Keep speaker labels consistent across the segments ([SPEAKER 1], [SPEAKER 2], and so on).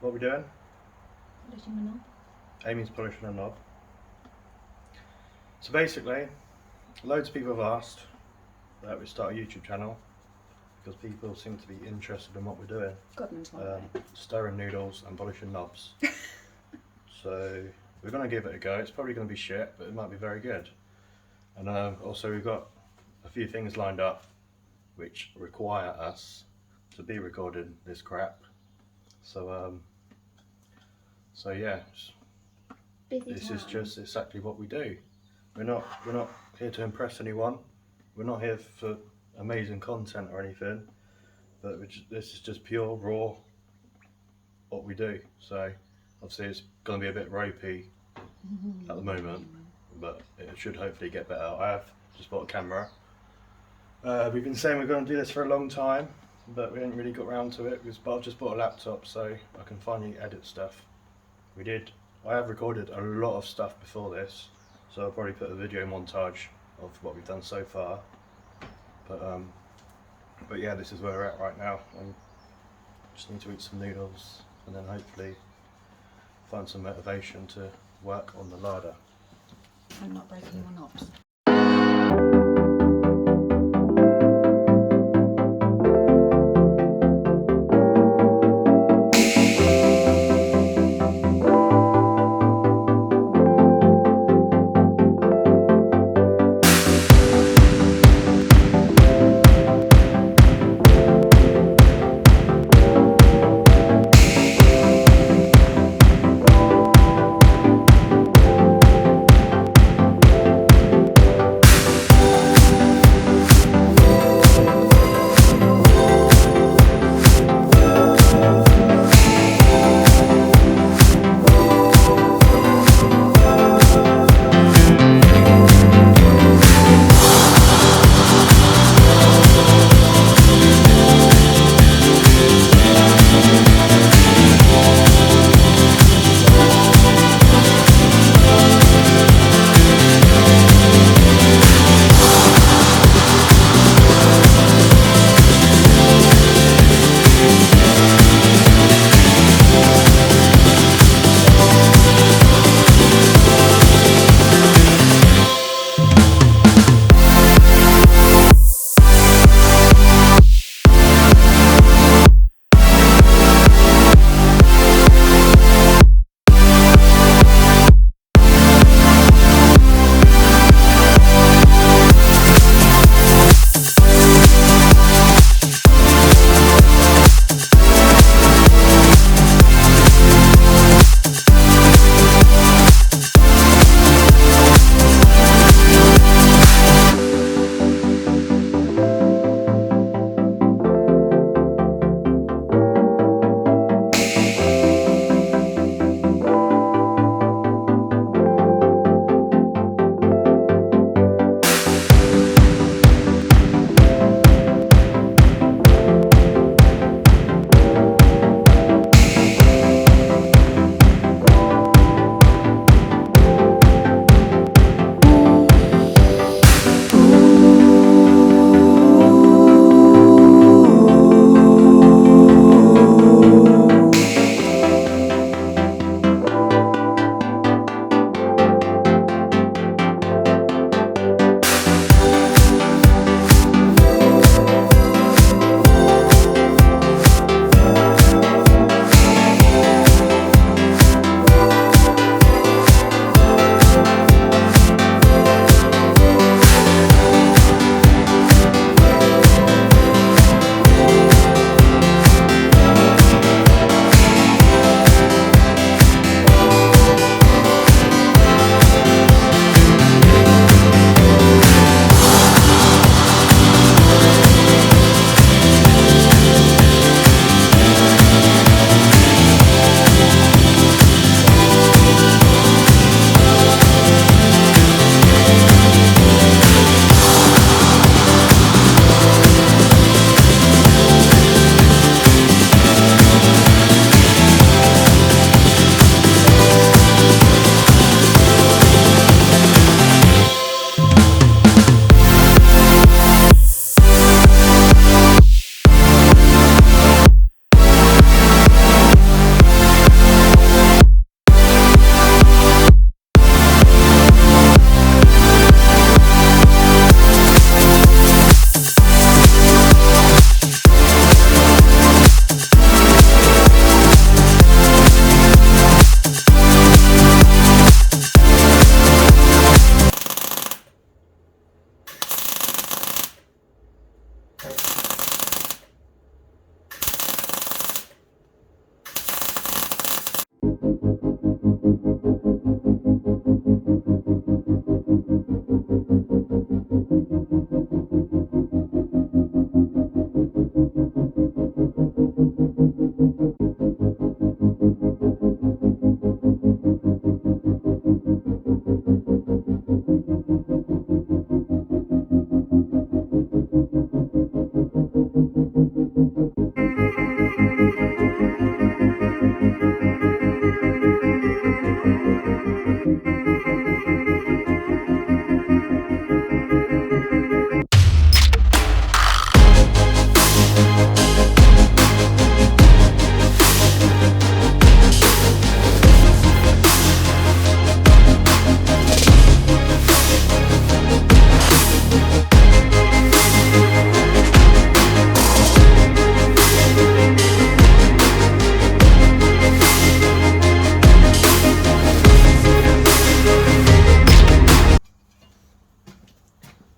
[SPEAKER 1] What are we doing?
[SPEAKER 2] Polishing the knob.
[SPEAKER 1] Amy's polishing a knob. So basically, loads of people have asked that we start a YouTube channel because people seem to be interested in what we're doing.
[SPEAKER 2] Godman's holiday.
[SPEAKER 1] Stirring noodles and polishing knobs. So we're going to give it a go. It's probably going to be shit, but it might be very good. And also we've got a few things lined up which require us to be recording this crap. So yeah, this is just exactly what we do. We're not here to impress anyone. We're not here for amazing content or anything. But this is just pure raw what we do. So obviously it's going to be a bit ropey at the moment, but it should hopefully get better. I have just bought a camera. We've been saying we're going to do this for a long time, but we haven't really got around to it. But I've just bought a laptop so I can finally edit stuff. I have recorded a lot of stuff before this, so I'll probably put a video montage of what we've done so far. But yeah, this is where we're at right now. And just need to eat some noodles and then hopefully find some motivation to work on the Lada.
[SPEAKER 2] And not breaking your knobs.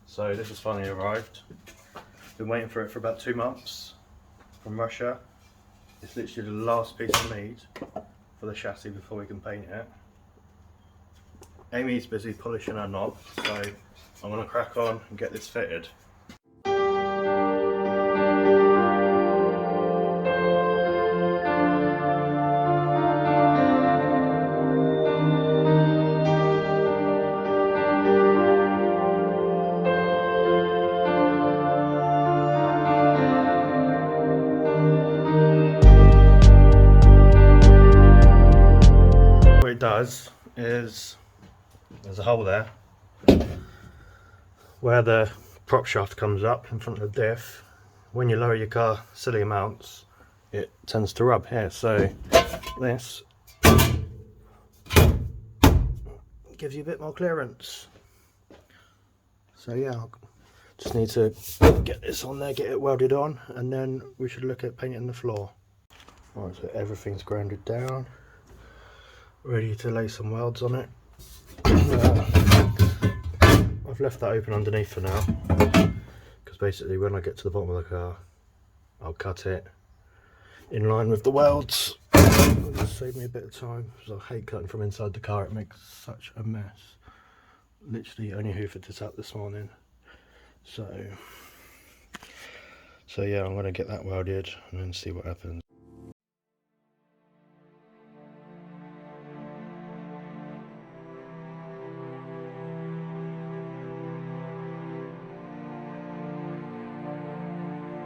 [SPEAKER 1] So this has finally arrived. Been waiting for it for about 2 months from Russia. It's literally the last piece of meat for the chassis before we can paint it. Amy's busy polishing her knob, so I'm going to crack on and get this fitted. What it does is, there's a hole there where the prop shaft comes up in front of the diff. When you lower your car silly amounts, it tends to rub here, so this gives you a bit more clearance. So yeah, I'll just need to get this on there, get it welded on, and then we should look at painting the floor. Alright, so everything's grounded down, ready to lay some welds on it. I've left that open underneath for now, because basically when I get to the bottom of the car, I'll cut it in line with the welds. It'll just save me a bit of time, because I hate cutting from inside the car, it makes such a mess. Literally only hoovered this up this morning. So yeah, I'm going to get that welded and then see what happens.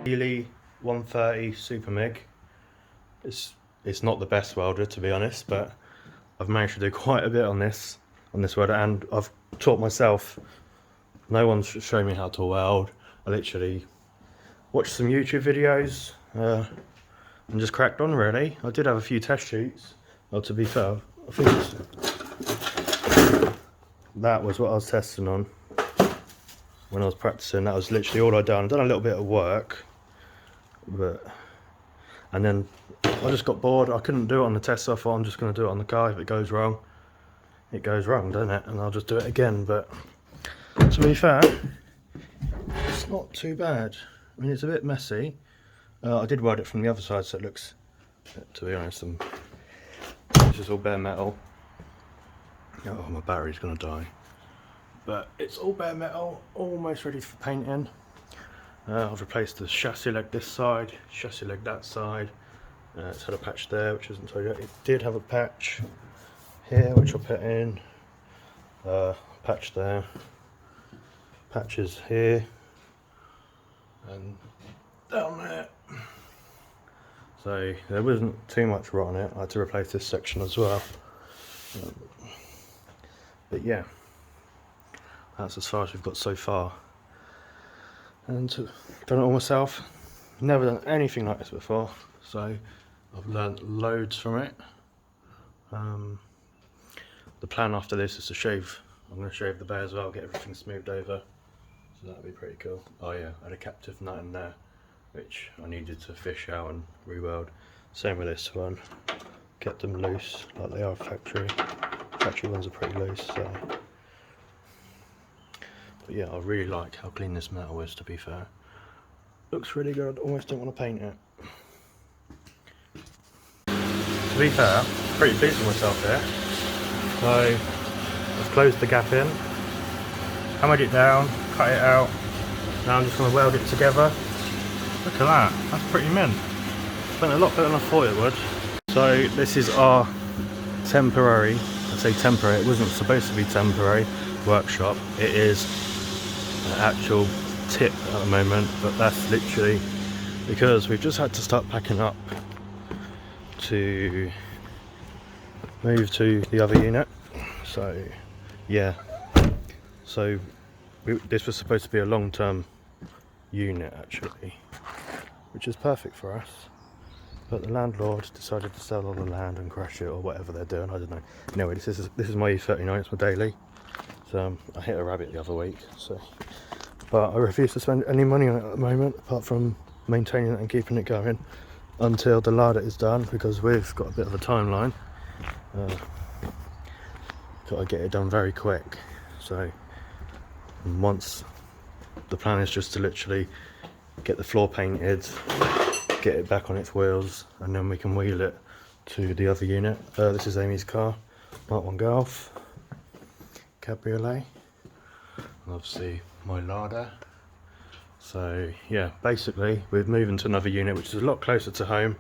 [SPEAKER 1] Healy 130 Super MIG. It's not the best welder, to be honest, but I've managed to do quite a bit on this welder, and I've taught myself. No one's shown me how to weld. I literally watched some YouTube videos and just cracked on, really. I did have a few test shoots. Well, to be fair, I think that was what I was testing on when I was practicing. That was literally all I'd done. I'd done a little bit of work, and then I just got bored. I couldn't do it on the test, so I thought I'm just going to do it on the car. If it goes wrong, it goes wrong, doesn't it? And I'll just do it again. But to be fair, it's not too bad. I mean, it's a bit messy. I did weld it from the other side, so it looks, to be honest, this is all bare metal. Oh, my battery's going to die. But it's all bare metal, almost ready for painting. I've replaced the chassis leg this side, chassis leg that side. It's had a patch there, which isn't so good. It did have a patch here, which I'll put in. Patch there. Patches here. And down there. So there wasn't too much rot on it. I had to replace this section as well. But yeah, that's as far as we've got so far. And done it all myself. Never done anything like this before, so I've learned loads from it. The plan after this is to shave. I'm going to shave the bay as well, get everything smoothed over. So that'd be pretty cool. Oh yeah, I had a captive nut in there, which I needed to fish out and re-weld. Same with this one. Kept them loose, like they are factory. Factory ones are pretty loose, so. But yeah, I really like how clean this metal is, to be fair. Looks really good, I almost don't want to paint it. To be fair, pretty pleased with myself there. So I've closed the gap in, hammered it down, cut it out. Now I'm just going to weld it together. Look at that, that's pretty mint. Went a lot better than I thought it would. So this is our temporary, I say temporary, it wasn't supposed to be temporary, workshop. It is an actual tip at the moment, but that's literally because we've just had to start packing up to move to the other unit. So yeah, so this was supposed to be a long-term unit actually, which is perfect for us, but the landlord decided to sell all the land and crash it or whatever they're doing, I don't know. Anyway, this is my E39, it's my daily. So I hit a rabbit the other week, so, but I refuse to spend any money on it at the moment apart from maintaining it and keeping it going until the Lada is done, because we've got a bit of a timeline. Got to get it done very quick. So once the plan is just to literally get the floor painted, get it back on its wheels, and then we can wheel it to the other unit. This is Amy's car, Mark 1 Golf Cabriolet, and obviously my Lada. So yeah, basically we're moving to another unit which is a lot closer to home,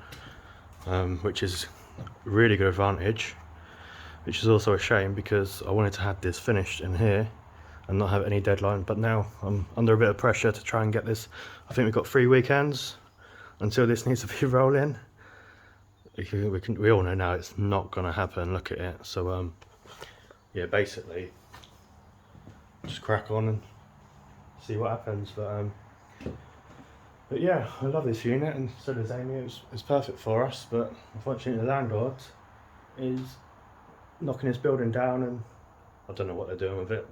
[SPEAKER 1] which is a really good advantage, which is also a shame because I wanted to have this finished in here and not have any deadline, but now I'm under a bit of pressure to try and get this. I think we've got 3 weekends until this needs to be rolling. We all know now it's not going to happen, look at it. So yeah, basically just crack on and see what happens. But yeah, I love this unit, and so does Amy. It's perfect for us, but unfortunately the landlord is knocking his building down, and I don't know what they're doing with it,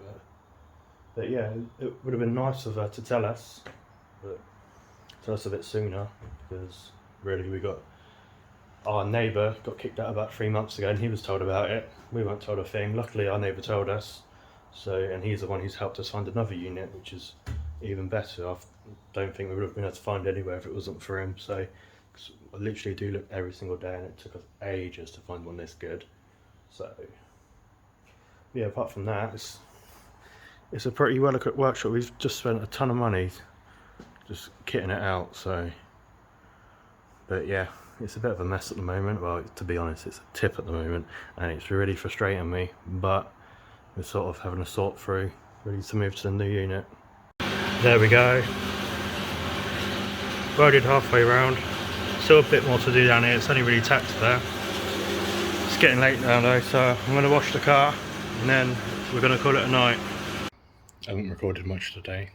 [SPEAKER 1] but yeah, it would have been nice of her to tell us, but tell us a bit sooner, because really our neighbour got kicked out about 3 months ago and he was told about it. We weren't told a thing. Luckily our neighbour told us, so, and he's the one who's helped us find another unit, which is even better. I don't think we would have been able to find anywhere if it wasn't for him. So 'cause I literally do look every single day and it took us ages to find one this good. So yeah, apart from that, it's a pretty well equipped workshop. We've just spent a ton of money just kitting it out, so, but yeah, it's a bit of a mess at the moment. Well, to be honest, it's a tip at the moment and it's really frustrating me, but we're sort of having a sort through, ready to move to the new unit. There we go, welded halfway round. Still a bit more to do down here, it's only really tacked there. It's getting late now though, so I'm going to wash the car and then we're going to call it a night. I haven't recorded much today.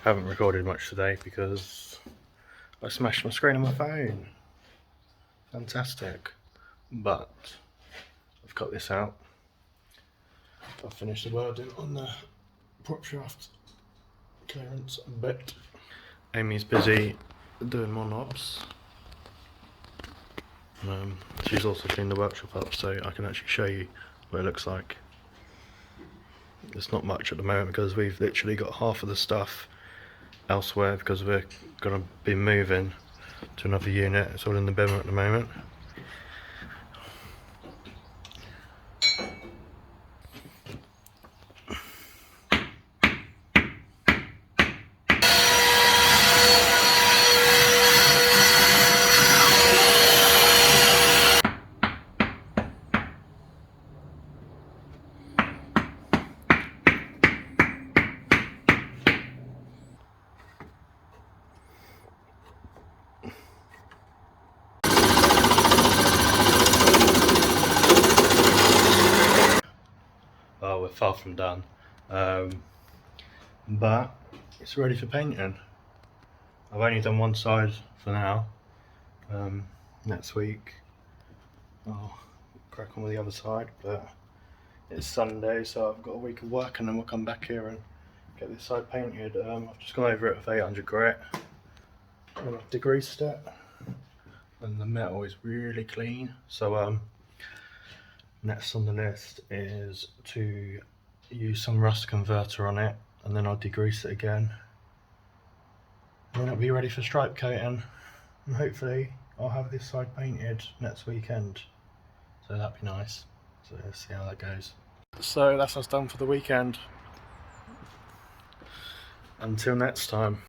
[SPEAKER 1] Haven't recorded much today because I smashed my screen on my phone. Fantastic. But I've got this out. I've finished the welding on the prop shaft clearance bit. Amy's busy doing more knobs. She's also cleaned the workshop up, so I can actually show you what it looks like. It's not much at the moment because we've literally got half of the stuff elsewhere because we're going to be moving to another unit. It's all in the bin at the moment. Oh, we're far from done, but it's ready for painting. I've only done one side for now. Next week I'll crack on with the other side, but it's Sunday, so I've got a week of work and then we'll come back here and get this side painted. I've just gone over it with 800 grit and I've degreased it, and the metal is really clean. So next on the list is to use some rust converter on it, and then I'll degrease it again. And then it'll be ready for stripe coating, and hopefully I'll have this side painted next weekend. So that'd be nice. So let's see how that goes. So that's us done for the weekend. Until next time.